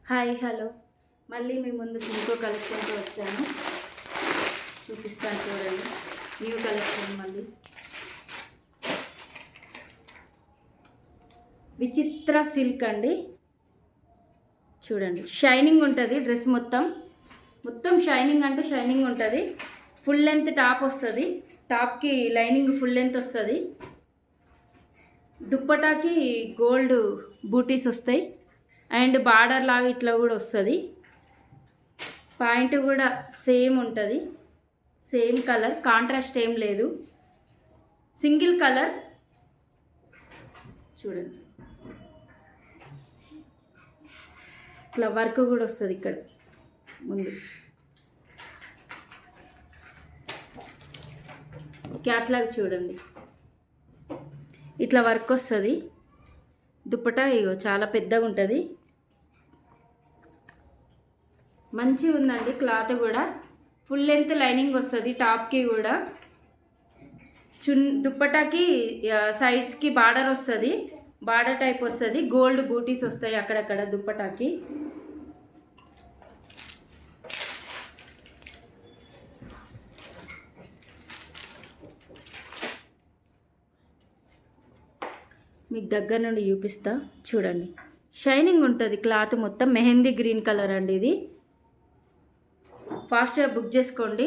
Hi hello మళ్ళీ మీ ముందుకు ఇంకో కలెక్షన్తో వచ్చాను. చూపిస్తాను చూడండి. న్యూ కలెక్షన్ మళ్ళీ విచిత్ర సిల్క్ అండి. చూడండి, షైనింగ్ ఉంటుంది. డ్రెస్ మొత్తం షైనింగ్ అంటే షైనింగ్ ఉంటుంది. ఫుల్ లెంత్ టాప్ వస్తుంది. టాప్కి లైనింగ్ ఫుల్ లెంత్ వస్తుంది. దుప్పటాకి గోల్డ్ బూటీస్ వస్తాయి. అండ్ బార్డర్ లాగా ఇట్లా కూడా వస్తుంది. పాయింట్ కూడా సేమ్ ఉంటుంది. సేమ్ కలర్, కాంట్రాస్ట్ ఏం లేదు, సింగిల్ కలర్. చూడండి, ఇట్లా వర్క్ కూడా వస్తుంది ఇక్కడ ముందు. క్యాట్లాగ్ చూడండి, ఇట్లా వర్క్ వస్తుంది. దుప్పటా ఇగో చాలా పెద్దగా ఉంటుంది. మంచిగా ఉందండి. క్లాత్ కూడా ఫుల్ లెంత్ లైనింగ్ వస్తుంది. టాప్కి కూడా దుప్పటాకి సైడ్స్కి బార్డర్ వస్తుంది. బార్డర్ టైప్ వస్తుంది. గోల్డ్ బూటీస్ వస్తాయి అక్కడక్కడ దుప్పటాకి. మీకు దగ్గర నుండి చూపిస్తా చూడండి. షైనింగ్ ఉంటుంది క్లాత్ మొత్తం. మెహందీ గ్రీన్ కలర్ అండి ఇది. ఫాస్ట్గా బుక్ చేసుకోండి.